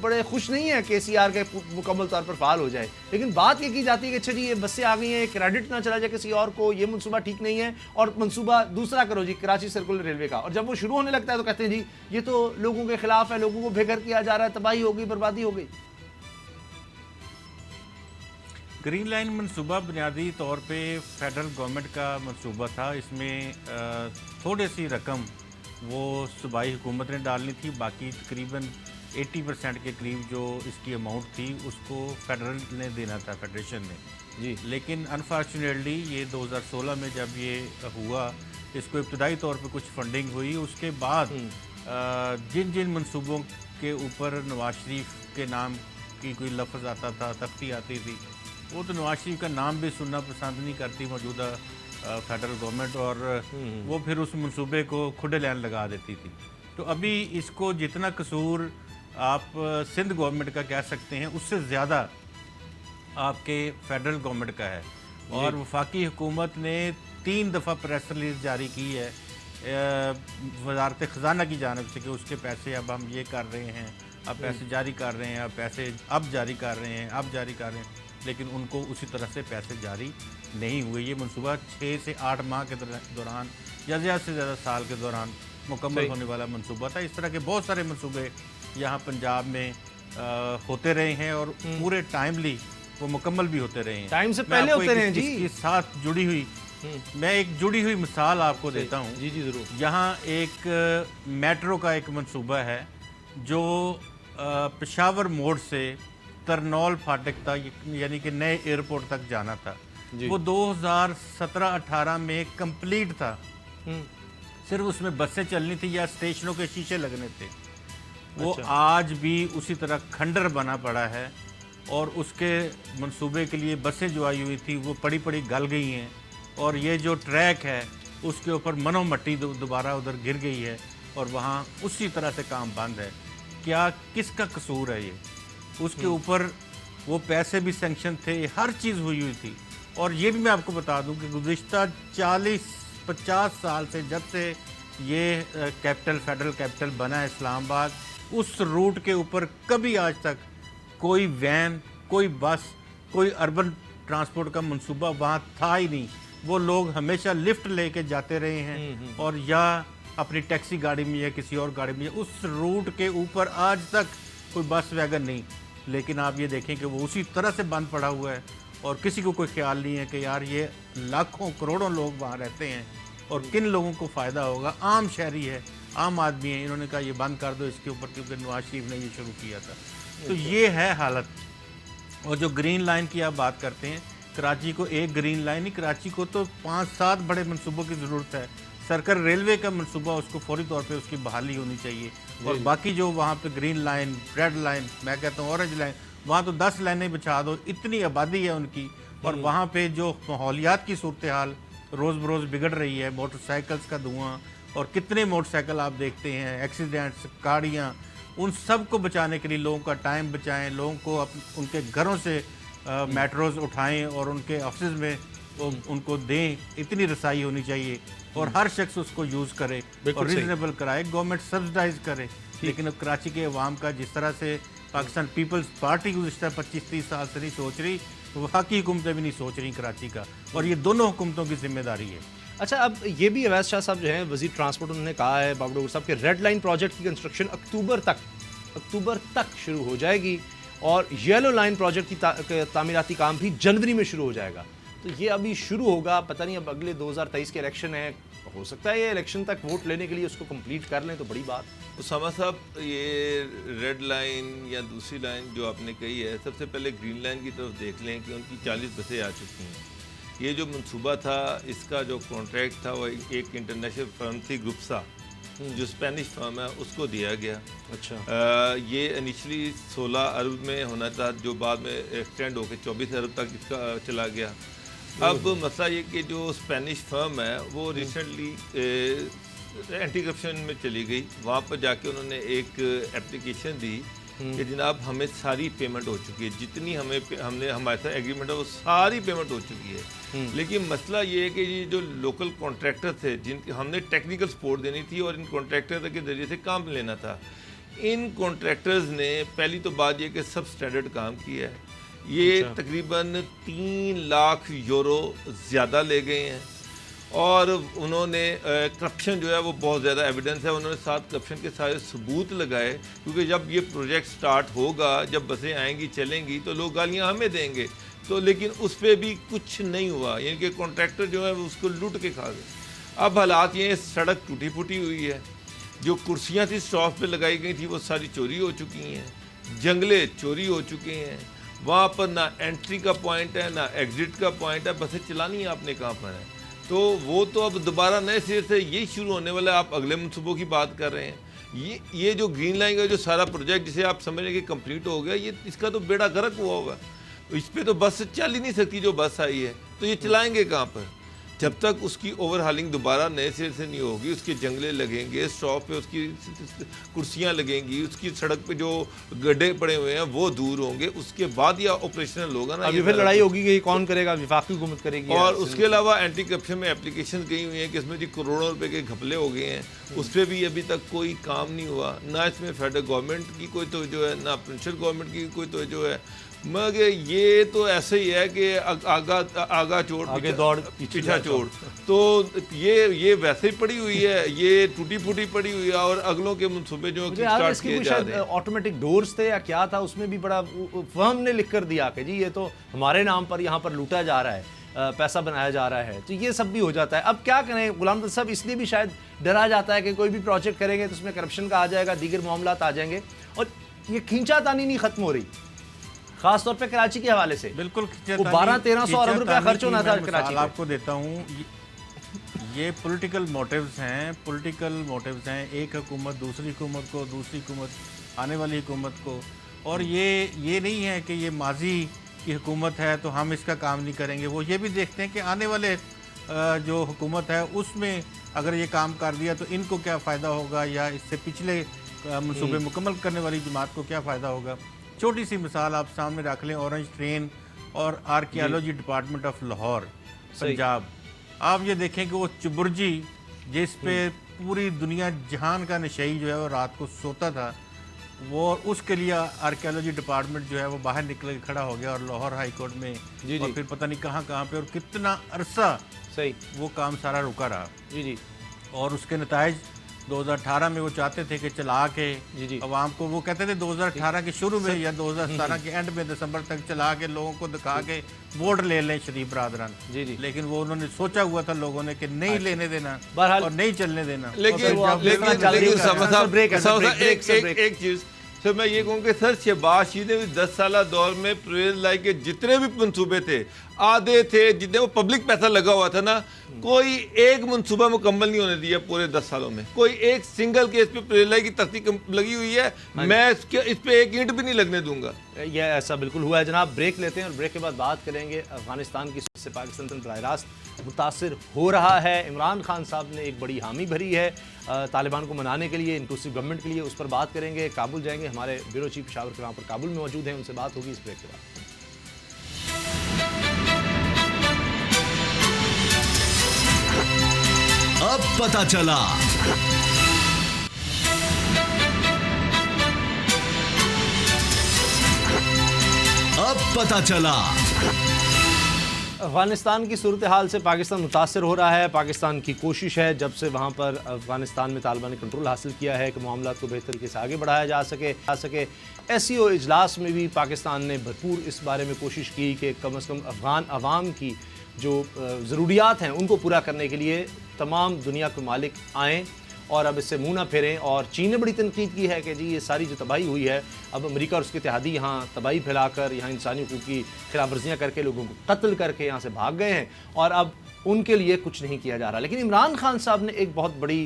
Speaker 2: بڑے خوش نہیں ہے کہ CR کے مکمل طور پر فعال ہو جائے، لیکن بات یہ کی جاتی ہے کہ اچھا جی یہ بسیں آ گئی ہیں، کریڈٹ نہ چلا جائے کسی اور کو، یہ منصوبہ ٹھیک نہیں ہے، اور منصوبہ دوسرا کرو جی کراچی سرکل ریلوے کا۔ اور جب وہ شروع ہونے لگتا ہے تو کہتے ہیں جی یہ تو لوگوں کے خلاف ہے، لوگوں کو بے گھر کیا جا رہا ہے، تباہی ہو گئی، بربادی ہو گئی۔
Speaker 3: گرین لائن منصوبہ بنیادی طور پہ فیڈرل گورنمنٹ کا منصوبہ تھا. اس میں تھوڑے سی رقم وہ صوبائی حکومت نے ڈالنی تھی, باقی تقریباً 80% کے قریب جو اس کی اماؤنٹ تھی اس کو فیڈرل نے دینا تھا, فیڈریشن نے.
Speaker 2: جی
Speaker 3: لیکن انفارچونیٹلی یہ 2016 میں جب یہ ہوا, اس کو ابتدائی طور پہ کچھ فنڈنگ ہوئی, اس کے بعد جن جن منصوبوں کے اوپر نواز شریف کے نام کی کوئی لفظ آتا تھا, تختی آتی تھی, وہ تو نواز شریف کا نام بھی سننا پسند نہیں کرتی موجودہ فیڈرل گورنمنٹ, اور وہ پھر اس منصوبے کو کھڈے لین لگا دیتی تھی. تو ابھی اس کو جتنا قصور آپ سندھ گورنمنٹ کا کہہ سکتے ہیں, اس سے زیادہ آپ کے فیڈرل گورنمنٹ کا ہے. اور وفاقی حکومت نے 3 دفعہ پریس ریلیز جاری کی ہے وزارت خزانہ کی جانب سے کہ اس کے پیسے اب ہم یہ کر رہے ہیں, اب پیسے جاری کر رہے ہیں, اب پیسے اب جاری کر رہے ہیں, اب جاری کر رہے ہیں, لیکن ان کو اسی طرح سے پیسے جاری نہیں ہوئے. یہ منصوبہ 6 سے 8 ماہ کے دوران یا زیادہ سے زیادہ سال کے دوران مکمل ہونے والا منصوبہ تھا. اس طرح کے بہت سارے منصوبے یہاں پنجاب میں ہوتے رہے ہیں اور پورے ٹائملی وہ مکمل بھی ہوتے رہے ہیں.
Speaker 2: ٹائم سے پہلے ہوتے رہے ہیں جی.
Speaker 3: اس کے ساتھ جڑی ہوئی میں ایک جڑی ہوئی مثال آپ کو دیتا ہوں.
Speaker 2: جی جی ضرور.
Speaker 3: یہاں ایک میٹرو کا ایک منصوبہ ہے جو پشاور موڑ سے ترنول پھاٹک تک, یعنی کہ نئے ایئرپورٹ تک جانا تھا. وہ 2017-18 میں کمپلیٹ تھا. صرف اس میں بسیں چلنی تھی یا اسٹیشنوں کے شیشے لگنے تھے. وہ آج بھی اسی طرح کھنڈر بنا پڑا ہے, اور اس کے منصوبے کے لیے بسیں جو آئی ہوئی تھی وہ پڑی پڑی گل گئی ہیں, اور یہ جو ٹریک ہے اس کے اوپر منو مٹی دوبارہ ادھر گر گئی ہے, اور وہاں اسی طرح سے کام بند ہے. کیا کس کا قصور ہے یہ؟ اس کے اوپر وہ پیسے بھی سینکشن تھے, ہر چیز ہوئی ہوئی تھی. اور یہ بھی میں آپ کو بتا دوں کہ گزشتہ 40-50 سال سے جب سے یہ کیپٹل فیڈرل کیپٹل بنا ہے اسلام آباد, اس روٹ کے اوپر کبھی آج تک کوئی وین, کوئی بس, کوئی اربن ٹرانسپورٹ کا منصوبہ وہاں تھا ہی نہیں. وہ لوگ ہمیشہ لفٹ لے کے جاتے رہے ہیں, اور یا اپنی ٹیکسی گاڑی میں یا کسی اور گاڑی میں. اس روٹ کے اوپر آج تک کوئی بس ویگن نہیں. لیکن آپ یہ دیکھیں کہ وہ اسی طرح سے بند پڑا ہوا ہے, اور کسی کو کوئی خیال نہیں ہے کہ یار یہ لاکھوں کروڑوں لوگ وہاں رہتے ہیں اور کن لوگوں کو فائدہ ہوگا. عام شہری ہے, عام آدمی ہے, انہوں نے کہا یہ بند کر دو اس کے اوپر, کیونکہ نواز شریف نے یہ شروع کیا تھا. تو یہ ہے حالت. اور جو گرین لائن کی آپ بات کرتے ہیں, کراچی کو ایک گرین لائن نہیں, کراچی کو تو 5-7 بڑے منصوبوں کی ضرورت ہے. سرکل ریلوے کا منصوبہ, اس کو فوری طور پہ اس کی بحالی ہونی چاہیے. اور باقی جو وہاں پہ گرین لائن, ریڈ لائن, میں کہتا ہوں اورنج لائن, وہاں تو 10 لائنیں بچھا دو, اتنی آبادی ہے ان کی. اور وہاں پہ جو ماحولیات کی صورتحال روز بروز بگڑ رہی ہے, موٹر سائیکلز کا دھواں, اور کتنے موٹر سائیکل آپ دیکھتے ہیں, ایکسیڈنٹس, گاڑیاں, ان سب کو بچانے کے لیے لوگوں کا ٹائم بچائیں, لوگوں کو ان کے گھروں سے میٹروز اٹھائیں اور ان کے آفسز میں ان کو دیں. اتنی رسائی ہونی چاہیے, اور ہر شخص اس کو یوز کرے اور ریزنیبل کرائے. گورنمنٹ سبسڈائز کرے. لیکن اب کراچی کے عوام کا جس طرح سے پاکستان پیپلز پارٹی گزشتہ 25-30 سال سے نہیں سوچ رہی, وفاقی حکومتیں بھی نہیں سوچ رہی کراچی کا, اور یہ دونوں حکومتوں کی ذمہ داری ہے.
Speaker 2: اچھا, اب یہ بھی اویس شاہ صاحب جو ہیں وزیر ٹرانسپورٹ, انہوں نے کہا ہے بابر ڈوگر صاحب کہ ریڈ لائن پروجیکٹ کی کنسٹرکشن اکتوبر تک شروع ہو جائے گی, اور یلو لائن پروجیکٹ کی تعمیراتی کام بھی جنوری میں شروع ہو جائے گا. تو یہ ابھی شروع ہوگا, پتہ نہیں اب اگلے 2023 کے الیکشن ہے, ہو سکتا ہے یہ الیکشن تک ووٹ لینے کے لیے اس کو کمپلیٹ کر لیں تو بڑی بات.
Speaker 1: اسامہ صاحب, یہ ریڈ لائن یا دوسری لائن جو آپ نے کہی ہے, سب سے پہلے گرین لائن کی طرف دیکھ لیں کہ ان کی 40 بسیں آ چکی ہیں. یہ جو منصوبہ تھا, اس کا جو کانٹریکٹ تھا وہ ایک انٹرنیشنل فرم تھی, گروپسا, جو اسپینش فرم ہے, اس کو دیا گیا.
Speaker 2: اچھا,
Speaker 1: یہ انیشلی 16 ارب میں ہونا تھا, جو بعد میں ایکسٹینڈ ہو کے 24 ارب تک اس کا چلا گیا. اب مسئلہ یہ کہ جو اسپینش فرم ہے وہ ریسنٹلی اینٹی کرپشن میں چلی گئی. وہاں پر جا کے انہوں نے ایک اپلیکیشن دی کہ جناب ہمیں ساری پیمنٹ ہو چکی ہے, جتنی ہم نے ہمارے ساتھ ایگریمنٹ ہے وہ ساری پیمنٹ ہو چکی ہے. لیکن مسئلہ یہ ہے کہ یہ جو لوکل کانٹریکٹر تھے, جن کے ہم نے ٹیکنیکل سپورٹ دینی تھی اور ان کانٹریکٹر کے ذریعے سے کام لینا تھا, ان کانٹریکٹرز نے پہلی تو بات یہ کہ سب اسٹینڈرڈ کام کیا ہے. یہ تقریباً 3 لاکھ یورو زیادہ لے گئے ہیں, اور انہوں نے کرپشن جو ہے وہ بہت زیادہ ایویڈنس ہے, انہوں نے ساتھ کرپشن کے سارے ثبوت لگائے, کیونکہ جب یہ پروجیکٹ سٹارٹ ہوگا, جب بسیں آئیں گی چلیں گی تو لوگ گالیاں ہمیں دیں گے تو لیکن اس پہ بھی کچھ نہیں ہوا، یعنی کہ کانٹریکٹر جو ہے وہ اس کو لوٹ کے کھا گئے۔ اب حالات یہ سڑک ٹوٹی پھوٹی ہوئی ہے، جو کرسیاں تھی اسٹاف پہ لگائی گئی تھی وہ ساری چوری ہو چکی ہیں، جنگلے چوری ہو چکے ہیں، وہاں پر نہ انٹری کا پوائنٹ ہے نہ ایگزٹ کا پوائنٹ ہے، بسیں چلانی آپ نے کہاں پر ہے۔ تو وہ تو اب دوبارہ نئے سرے سے یہی شروع ہونے والا ہے۔ آپ اگلے منصوبوں کی بات کر رہے ہیں، یہ جو گرین لائن کا جو سارا پروجیکٹ جسے آپ سمجھ رہے ہیں کہ کمپلیٹ ہو گیا، یہ اس کا تو بیڑا غرق ہوا ہوگا، اس پہ تو بس چل ہی نہیں سکتی جو بس آئی ہے، تو یہ چلائیں گے کہاں پر؟ جب تک اس کی اوور ہالنگ دوبارہ نئے سرے سے نہیں ہوگی، اس کے جنگلے لگیں گے، اسٹاپ پہ اس کی کرسیاں لگیں گی، اس کی سڑک پہ جو گڈھے پڑے ہوئے ہیں وہ دور ہوں گے، اس کے بعد یہ آپریشنل ہوگا نا۔
Speaker 2: ابھی پھر لڑائی ہوگی کہ یہ کون کرے گا، وفاقی حکومت کرے گی،
Speaker 1: اور اس کے علاوہ اینٹی کرپشن میں اپلیکیشن گئی ہوئی ہیں کہ اس میں جو کروڑوں روپے کے گھپلے ہو گئے ہیں، اس پہ بھی ابھی تک کوئی کام نہیں ہوا، نہ اس میں فیڈرل گورنمنٹ کی کوئی توجہ ہے نہ پروونشل گورنمنٹ کی کوئی توجہ ہے، مگر یہ تو ایسے ہی ہے کہ آگا چوڑ
Speaker 2: آگے دوڑ
Speaker 1: پیچھا چوڑ، تو یہ ویسے ہی پڑی ہوئی ہے، یہ ٹوٹی پھوٹی پڑی ہوئی ہے، اور اگلوں کے منصوبے جو
Speaker 2: اس کی شاید آٹومیٹک ڈورز تھے یا کیا تھا، اس میں بھی بڑا فرم نے لکھ کر دیا کہ جی یہ تو ہمارے نام پر یہاں پر لوٹا جا رہا ہے، پیسہ بنایا جا رہا ہے، تو یہ سب بھی ہو جاتا ہے۔ اب کیا کریں غلام رضا صاحب، اس لیے بھی شاید ڈرا جاتا ہے کہ کوئی بھی پروجیکٹ کریں گے تو اس میں کرپشن کا آ جائے گا، دیگر معاملات آ جائیں گے، اور یہ کھینچا تانی نہیں ختم ہو رہی، خاص طور پہ کراچی کے حوالے سے۔
Speaker 3: بالکل
Speaker 2: 1200-1300 ارب روپے خرچ ہونا تھا کراچی
Speaker 3: آپ کو دیتا ہوں، یہ پولیٹیکل موٹیوز ہیں، ایک حکومت دوسری حکومت کو، دوسری حکومت آنے والی حکومت کو، اور یہ نہیں ہے کہ یہ ماضی کی حکومت ہے تو ہم اس کا کام نہیں کریں گے، وہ یہ بھی دیکھتے ہیں کہ آنے والے جو حکومت ہے اس میں اگر یہ کام کر دیا تو ان کو کیا فائدہ ہوگا، یا اس سے پچھلے منصوبے مکمل کرنے والی جماعت کو کیا فائدہ ہوگا۔ چھوٹی سی مثال آپ سامنے رکھ لیں، اورنج ٹرین اور archaeology department of Lahore Punjab, آپ یہ دیکھیں کہ وہ چبرجی جس پہ پوری دنیا جہان کا نشئی جو ہے وہ رات کو سوتا تھا، وہ اس کے لیے آرکیالوجی ڈپارٹمنٹ جو ہے وہ باہر نکل کے کھڑا ہو گیا، اور لاہور ہائی کورٹ میں اور پھر پتہ نہیں کہاں پہ، اور کتنا عرصہ وہ کام سارا رکا رہا۔ اور اس کے نتائج 2018 میں وہ چاہتے تھے کہ چلا کے عوام کو، وہ کہتے تھے 2018 کے شروع میں یا 2017 کے اینڈ میں دسمبر تک چلا کے لوگوں کو دکھا کے ووٹ لے لیں شریف برادران، لیکن وہ انہوں نے سوچا ہوا تھا لوگوں نے کہ نہیں لینے دینا اور نہیں چلنے دینا۔
Speaker 1: ایک چیز سر میں یہ کہوں کہ سر شہباز شریف نے 10 سالہ دور میں پرویز لائی کے جتنے بھی منصوبے تھے آدھے تھے، جتنے وہ پبلک پیسہ لگا ہوا تھا نا، کوئی ایک منصوبہ مکمل نہیں ہونے دیا پورے 10 سالوں میں، کوئی ایک سنگل کیس پہ پرویز لائی کی تختی لگی ہوئی ہے، میں اس پہ ایک اینٹ بھی نہیں لگنے دوں گا۔
Speaker 2: یہ ایسا بالکل ہوا ہے جناب۔ بریک لیتے ہیں اور بریک کے بعد بات کریں گے افغانستان کی سے پاکستان براہ راست متاثر ہو رہا ہے۔ عمران خان صاحب نے ایک بڑی حامی بھری ہے طالبان کو منانے کے لیے، انکلوسیو گورنمنٹ کے لیے، اس پر بات کریں گے۔ کابل جائیں گے، ہمارے بیورو چیف پشاور کے وہاں پر کابل میں موجود ہیں، ان سے بات ہوگی اس بریک کے بعد۔
Speaker 4: اب پتہ چلا، اب پتہ چلا۔
Speaker 2: افغانستان کی صورتحال سے پاکستان متاثر ہو رہا ہے۔ پاکستان کی کوشش ہے جب سے وہاں پر افغانستان میں طالبان نے کنٹرول حاصل کیا ہے کہ معاملات کو بہتر طریقے سے آگے بڑھایا جا سکے۔ ایس ای او اجلاس میں بھی پاکستان نے بھرپور اس بارے میں کوشش کی کہ کم از کم افغان عوام کی جو ضروریات ہیں ان کو پورا کرنے کے لیے تمام دنیا کے ممالک آئیں اور اب اس سے منہ نہ پھیریں۔ اور چین نے بڑی تنقید کی ہے کہ جی یہ ساری جو تباہی ہوئی ہے، اب امریکہ اور اس کے اتحادی یہاں تباہی پھیلا کر، یہاں انسانی حقوق کی خلاف ورزیاں کر کے لوگوں کو قتل کر کے یہاں سے بھاگ گئے ہیں، اور اب ان کے لیے کچھ نہیں کیا جا رہا۔ لیکن عمران خان صاحب نے ایک بہت بڑی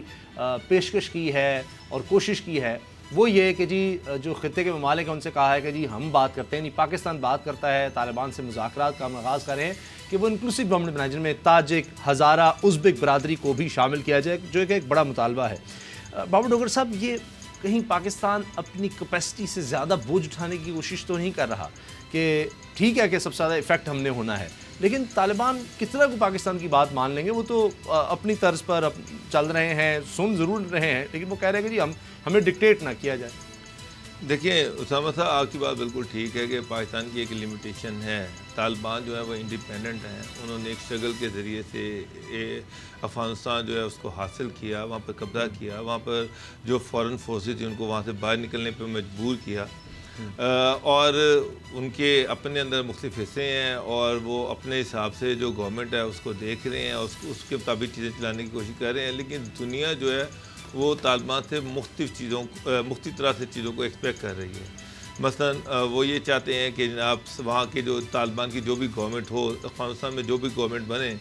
Speaker 2: پیشکش کی ہے اور کوشش کی ہے، وہ یہ کہ جی جو خطے کے ممالک ہیں ان سے کہا ہے کہ جی ہم بات کرتے ہیں، نہیں پاکستان بات کرتا ہے، طالبان سے مذاکرات کا ہم آغاز کر رہے ہیں کہ وہ انکلوسیو گورنمنٹ بنائے جن میں تاجک، ہزارہ، ازبک برادری کہ بھی شامل کیا جائے، جو کہ ایک بڑا مطالبہ ہے۔ بابو ڈوگر صاحب، یہ کہیں پاکستان اپنی کیپیسٹی سے زیادہ بوجھ اٹھانے کی کوشش تو نہیں کر رہا؟ کہ ٹھیک ہے کہ سب سے زیادہ ایفیکٹ ہم نے ہونا ہے، لیکن طالبان کتنا کو پاکستان کی بات مان لیں گے؟ وہ تو اپنی طرز پر چل رہے ہیں، سن ضرور رہے ہیں، لیکن وہ کہہ رہے ہیں کہ جی ہمیں ڈکٹیٹ نہ کیا جائے۔
Speaker 1: دیکھیں اسامہ صاحب، آپ کی بات بالکل ٹھیک ہے کہ پاکستان کی ایک لمیٹیشن ہے۔ طالبان جو ہے وہ انڈیپینڈنٹ ہیں، انہوں نے ایک اسٹرگل کے ذریعے سے افغانستان جو ہے اس کو حاصل کیا، وہاں پر قبضہ کیا، وہاں پر جو فورن فورسز تھیں ان کو وہاں سے باہر نکلنے پہ مجبور کیا۔ اور ان کے اپنے اندر مختلف حصے ہیں اور وہ اپنے حساب سے جو گورنمنٹ ہے اس کو دیکھ رہے ہیں، اس کے مطابق چیزیں چلانے کی کوشش کر رہے ہیں، لیکن دنیا جو ہے وہ طالبان سے مختلف طرح سے چیزوں کو ایکسپیکٹ کر رہی ہے۔ مثلا وہ یہ چاہتے ہیں کہ جناب وہاں کے جو طالبان کی جو بھی گورنمنٹ ہو، افغانستان میں جو بھی گورنمنٹ بنے،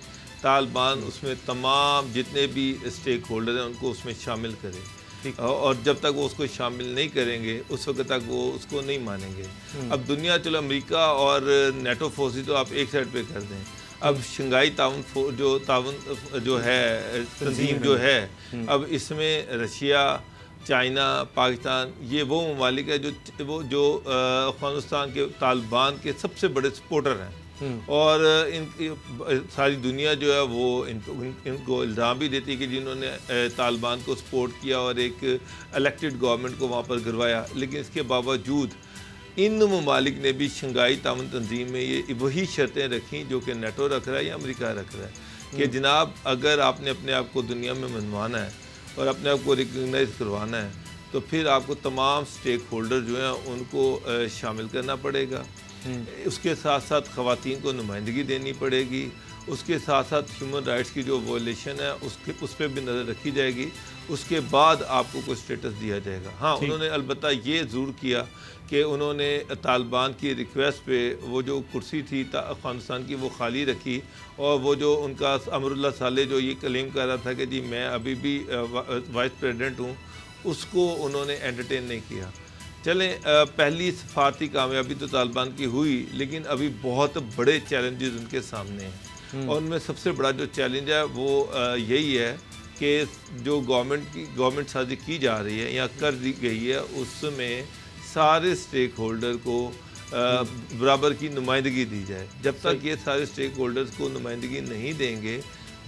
Speaker 1: طالبان اس میں تمام جتنے بھی اسٹیک ہولڈر ہیں ان کو اس میں شامل کرے، اور جب تک وہ اس کو شامل نہیں کریں گے اس وقت تک وہ اس کو نہیں مانیں گے۔ اب دنیا، چلو امریکہ اور نیٹو فورسز تو آپ ایک سائڈ پہ کر دیں، اب شنگھائی تعاون جو ہے تنظیم جو ہے، اب اس میں رشیا، چائنا، پاکستان، یہ وہ ممالک ہے جو افغانستان کے طالبان کے سب سے بڑے سپورٹر ہیں، اور ان کی ساری دنیا جو ہے وہ ان کو الزام بھی دیتی ہے کہ جنہوں نے طالبان کو سپورٹ کیا اور ایک الیکٹڈ گورنمنٹ کو وہاں پر گروایا، لیکن اس کے باوجود ان ممالک نے بھی شنگھائی تعاون تنظیم میں یہ وہی شرطیں رکھیں جو کہ نیٹو رکھ رہا ہے یا امریکہ رکھ رہا ہے کہ جناب اگر آپ نے اپنے آپ کو دنیا میں منوانا ہے اور اپنے آپ کو ریکگنائز کروانا ہے تو پھر آپ کو تمام سٹیک ہولڈر جو ہیں ان کو شامل کرنا پڑے گا، اس کے ساتھ ساتھ خواتین کو نمائندگی دینی پڑے گی، اس کے ساتھ ساتھ ہیومن رائٹس کی جو وائلیشن ہے اس پہ بھی نظر رکھی جائے گی، اس کے بعد آپ کو کوئی سٹیٹس دیا جائے گا۔ ہاں، انہوں نے البتہ یہ ضرور کیا کہ انہوں نے طالبان کی ریکویسٹ پہ وہ جو کرسی تھی افغانستان کی وہ خالی رکھی، اور وہ جو ان کا امر اللہ صالح جو یہ کلیم کر رہا تھا کہ جی میں ابھی بھی وائس پریزیڈنٹ ہوں، اس کو انہوں نے انٹرٹین نہیں کیا۔ چلیں، پہلی سفارتی کامیابی تو طالبان کی ہوئی، لیکن ابھی بہت بڑے چیلنجز ان کے سامنے ہیں، اور ان میں سب سے بڑا جو چیلنج ہے وہ یہی ہے کہ جو گورنمنٹ سازی کی جا رہی ہے یا کر دی گئی ہے اس میں سارے سٹیک ہولڈر کو برابر کی نمائندگی دی جائے۔ جب تک یہ سارے سٹیک ہولڈرز کو نمائندگی نہیں دیں گے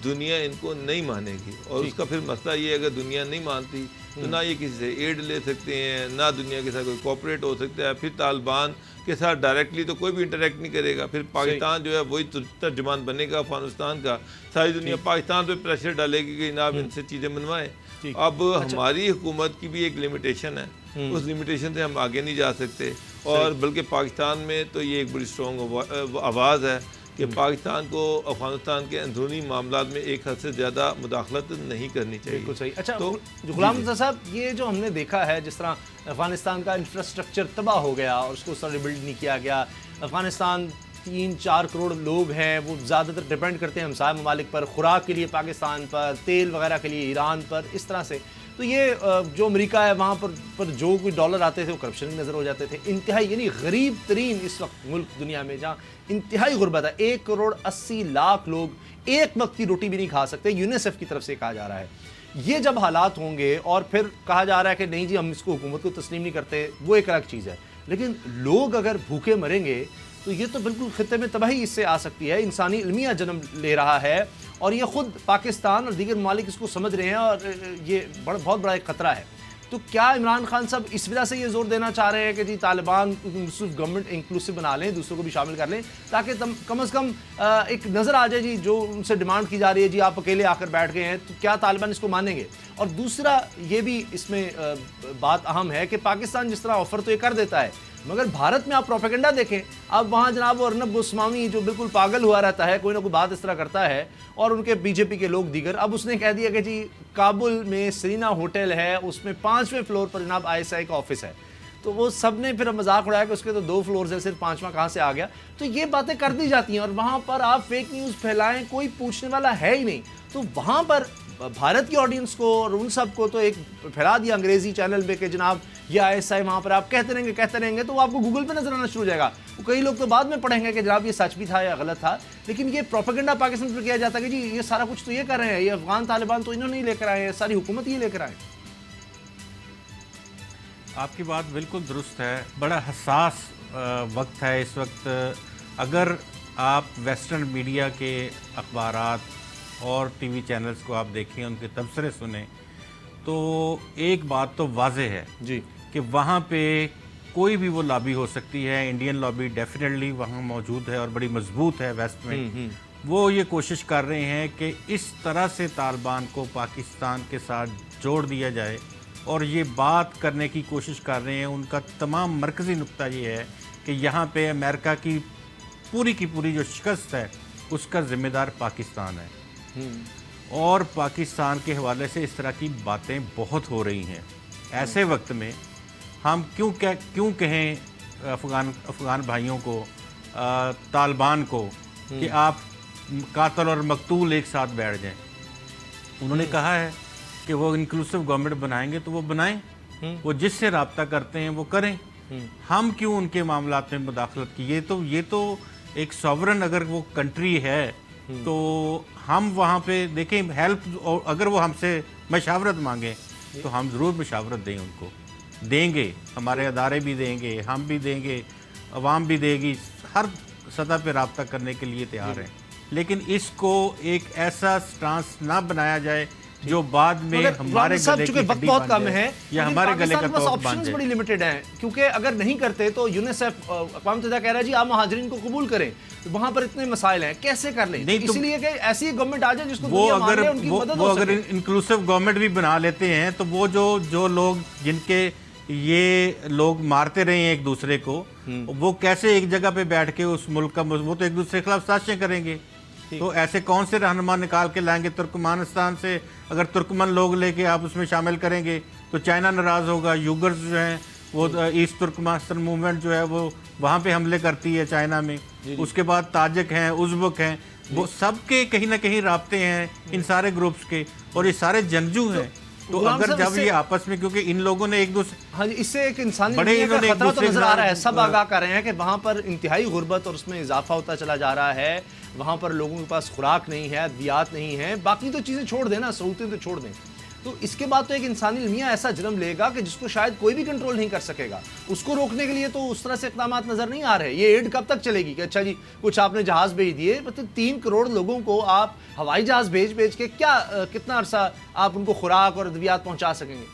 Speaker 1: دنیا ان کو نہیں مانے گی، اور اس کا پھر مسئلہ یہ ہے اگر دنیا نہیں مانتی تو نہ یہ کسی سے ایڈ لے سکتے ہیں، نہ دنیا کے ساتھ کوئی کوپریٹ ہو سکتا ہے، پھر طالبان کے ساتھ ڈائریکٹلی تو کوئی بھی انٹریکٹ نہیں کرے گا، پھر پاکستان جو ہے وہی ترجمان بنے گا افغانستان کا، ساری دنیا پاکستان پہ پریشر ڈالے گی کہ جناب ان سے چیزیں منوائیں۔ اب ہماری حکومت کی بھی ایک لمیٹیشن ہے، اس لمیٹیشن سے ہم آگے نہیں جا سکتے، اور بلکہ پاکستان میں تو یہ ایک بڑی اسٹرانگ آواز ہے کہ پاکستان کو افغانستان کے اندرونی معاملات میں ایک حد سے زیادہ مداخلت نہیں کرنی چاہیے۔
Speaker 2: بالکل صحیح۔ اچھا غلام رضا صاحب، یہ جو ہم نے دیکھا ہے جس طرح افغانستان کا انفراسٹرکچر تباہ ہو گیا اور اس کو اس طرح ریبلڈ نہیں کیا گیا، افغانستان 3-4 کروڑ لوگ ہیں، وہ زیادہ تر ڈیپینڈ کرتے ہیں ہمسایہ ممالک پر، خوراک کے لیے پاکستان پر، تیل وغیرہ کے لیے ایران پر، اس طرح سے تو یہ جو امریکہ ہے وہاں پر جو کوئی ڈالر آتے تھے وہ کرپشن کی نظر ہو جاتے تھے۔ انتہائی یعنی غریب ترین اس وقت ملک دنیا میں جہاں انتہائی غربت ہے، 1,80,00,000 لوگ ایک وقت کی روٹی بھی نہیں کھا سکتے، یونیسیف کی طرف سے کہا جا رہا ہے۔ یہ جب حالات ہوں گے اور پھر کہا جا رہا ہے کہ نہیں جی ہم اس کو حکومت کو تسلیم نہیں کرتے، وہ ایک الگ چیز ہے، لیکن لوگ اگر بھوکے مریں گے تو یہ تو بالکل خطے میں تباہی اس سے آ سکتی ہے، انسانی المیہ جنم لے رہا ہے، اور یہ خود پاکستان اور دیگر ممالک اس کو سمجھ رہے ہیں، اور یہ بہت بڑا ایک خطرہ ہے۔ تو کیا عمران خان صاحب اس وجہ سے یہ زور دینا چاہ رہے ہیں کہ جی طالبان صرف گورنمنٹ انکلوسیو بنا لیں، دوسروں کو بھی شامل کر لیں، تاکہ کم از کم ایک نظر آ جائے جی جو ان سے ڈیمانڈ کی جا رہی ہے جی آپ اکیلے آ کر بیٹھ گئے ہیں، تو کیا طالبان اس کو مانیں گے؟ اور دوسرا یہ بھی اس میں بات اہم ہے کہ پاکستان جس طرح آفر تو یہ کر دیتا ہے، مگر بھارت میں آپ پروپیگنڈا دیکھیں، اب وہاں جناب وہ ارنب گوسوامی جو بالکل پاگل ہوا رہتا ہے، کوئی نہ کوئی بات اس طرح کرتا ہے، اور ان کے بی جے پی کے لوگ دیگر، اب اس نے کہہ دیا کہ جی کابل میں سرینا ہوٹل ہے، اس میں 5ویں فلور پر جناب ISI کا آفس ہے، تو وہ سب نے پھر مذاق اڑایا کہ اس کے تو 2 فلورز ہیں، صرف 5واں کہاں سے آ گیا؟ تو یہ باتیں کر دی جاتی ہیں، اور وہاں پر آپ فیک نیوز پھیلائیں، کوئی پوچھنے والا ہے ہی نہیں، تو وہاں پر بھارت کی آڈینس کو اور ان سب کو تو ایک پھیلا دیا انگریزی چینل پہ کہ جناب یہ ISI وہاں پر آپ کہتے رہیں گے تو وہ آپ کو گوگل پہ نظر آنا شروع ہو جائے گا، کئی لوگ تو بعد میں پڑھیں گے کہ جناب یہ سچ بھی تھا یا غلط تھا، لیکن یہ پروپیگنڈا پاکستان پر کیا جاتا ہے کہ جی یہ سارا کچھ تو یہ کر رہے ہیں، یہ افغان طالبان تو انہوں نے ہی لے کر آئے ہیں، ساری حکومت ہی لے کر آئے۔
Speaker 3: آپ کی بات بالکل درست ہے، بڑا حساس وقت ہے اس وقت۔ اگر آپ ویسٹرن میڈیا کے اخبارات اور ٹی وی چینلز کو آپ دیکھیں، ان کے تبصرے سنیں، تو ایک بات تو واضح ہے
Speaker 2: جی
Speaker 3: کہ وہاں پہ کوئی بھی وہ لابی ہو سکتی ہے، انڈین لابی ڈیفینیٹلی وہاں موجود ہے اور بڑی مضبوط ہے ویسٹ میں، وہ یہ کوشش کر رہے ہیں کہ اس طرح سے طالبان کو پاکستان کے ساتھ جوڑ دیا جائے اور یہ بات کرنے کی کوشش کر رہے ہیں، ان کا تمام مرکزی نقطہ یہ ہے کہ یہاں پہ امریکہ کی پوری جو شکست ہے اس کا ذمہ دار پاکستان ہے، اور پاکستان کے حوالے سے اس طرح کی باتیں بہت ہو رہی ہیں۔ ایسے وقت میں ہم کیوں کہیں افغان بھائیوں کو، طالبان کو کہ آپ قاتل اور مقتول ایک ساتھ بیٹھ جائیں؟ انہوں نے کہا ہے کہ وہ انکلوسیو گورنمنٹ بنائیں گے تو وہ بنائیں، وہ جس سے رابطہ کرتے ہیں وہ کریں، ہم کیوں ان کے معاملات میں مداخلت کی؟ یہ تو ایک سوورن اگر وہ کنٹری ہے تو ہم وہاں پہ دیکھیں ہیلپ، اور اگر وہ ہم سے مشاورت مانگیں تو ہم ضرور مشاورت دیں، ان کو دیں گے، ہمارے ادارے بھی دیں گے، ہم بھی دیں گے، عوام بھی دے گی، ہر سطح پہ رابطہ کرنے کے لیے تیار ہیں، لیکن اس کو ایک ایسا سٹانس نہ بنایا جائے جو بعد میں ہمارے گلے کی ہڈی
Speaker 2: بہت
Speaker 3: بن
Speaker 2: کم
Speaker 3: جائے
Speaker 2: ہے
Speaker 3: یا ہمارے گلے کا توق بن
Speaker 2: آپشنز بڑی
Speaker 3: جائے۔
Speaker 2: لمیٹڈ ہیں، کیونکہ اگر نہیں کرتے تو یونیسیف اقوام متحدہ کہہ رہا ہے جی آپ مہاجرین کو قبول کریں، وہاں پر اتنے مسائل ہیں، کیسے کر لیں؟ اس لیے کہ ایسی گورنمنٹ آ جائے جس کو دنیا مان لے، ان کی مدد
Speaker 3: وہ
Speaker 2: ہو
Speaker 3: اگر
Speaker 2: سکے۔
Speaker 3: انکلوسیو گورنمنٹ بھی بنا لیتے ہیں تو وہ جو لوگ جن کے یہ لوگ مارتے رہے ہیں ایک دوسرے کو، وہ کیسے ایک جگہ پہ بیٹھ کے اس ملک کا، وہ تو ایک دوسرے کے خلاف سازشیں کریں گے، تو ایسے کون سے رہنما نکال کے لائیں گے ترکمانستان سے؟ اگر ترکمن لوگ لے کے آپ اس میں شامل کریں گے تو چائنا ناراض ہوگا، یوگرز جو ہیں وہ ایسٹ ترکمانستان موومنٹ جو ہے وہ وہاں پہ حملے کرتی ہے چائنا میں، اس کے بعد تاجک ہیں، ازبک ہیں، وہ سب کے کہیں نہ کہیں رابطے ہیں ان سارے گروپس کے، اور یہ سارے جنگجو ہیں، تو اگر جب یہ آپس میں، کیونکہ ان لوگوں نے ایک دوسرے،
Speaker 2: ہاں جی، اس سے ایک انسانی
Speaker 3: بڑے
Speaker 2: دنیا کا
Speaker 3: انہوں نے ایک
Speaker 2: خطرہ تو
Speaker 3: دوسرے
Speaker 2: نظر
Speaker 3: کے
Speaker 2: آ رہا ہے،
Speaker 3: ساتھ
Speaker 2: سب آگاہ کر رہے ہیں کہ وہاں پر انتہائی غربت اور اس میں اضافہ ہوتا چلا جا رہا ہے، وہاں پر لوگوں کے پاس خوراک نہیں ہے، ادویات نہیں ہے، باقی تو چیزیں چھوڑ دیں نا، سہولتیں تو چھوڑ دیں، تو اس کے بعد تو ایک انسانی المیہ ایسا جنم لے گا کہ جس کو شاید کوئی بھی کنٹرول نہیں کر سکے گا۔ اس کو روکنے کے لیے تو اس طرح سے اقدامات نظر نہیں آ رہے۔ یہ ایڈ کب تک چلے گی کہ اچھا جی کچھ آپ نے جہاز بھیج دیے، مطلب 3 کروڑ لوگوں کو آپ ہوائی جہاز بھیج کے کتنا عرصہ آپ ان کو خوراک اور ادویات پہنچا سکیں گے؟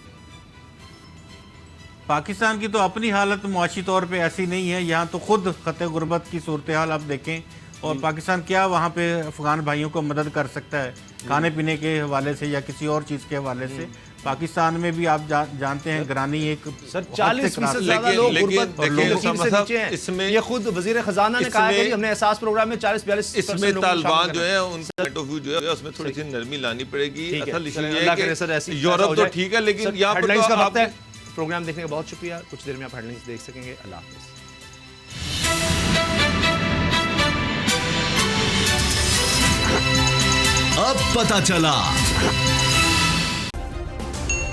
Speaker 3: پاکستان کی تو اپنی حالت معاشی طور پہ ایسی نہیں ہے، یہاں تو خود خطے غربت کی صورتحال آپ دیکھیں، اور پاکستان کیا وہاں پہ افغان بھائیوں کو مدد کر سکتا ہے کھانے پینے کے حوالے سے یا کسی اور چیز کے حوالے سے؟ پاکستان میں بھی آپ جانتے ہیں گرانی ایک
Speaker 2: سر 40% زیادہ لوگ غربت اور لوگوں سے نیچے ہیں، یہ خود وزیر خزانہ نے کہا ہے کہ ہم نے احساس پروگرام میں 40-42%
Speaker 1: اس میں طالبان جو ہے ان کا پوائنٹ آف ویو جو ہے اس میں تھوڑی سی نرمی لانی پڑے گی۔ اصل ایشو یہ ہے کہ یورپ تو ٹھیک ہے لیکن یہاں پر تو آپ
Speaker 2: پروگرام دیکھنے کا بہت شکریہ، کچھ دیر میں آپ ہیڈلائنز دیکھ سکیں گے۔ اللہ حافظ۔
Speaker 4: اب پتہ چلا۔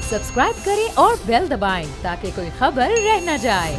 Speaker 5: سبسکرائب کریں اور بیل دبائیں تاکہ کوئی خبر رہ نہ جائے۔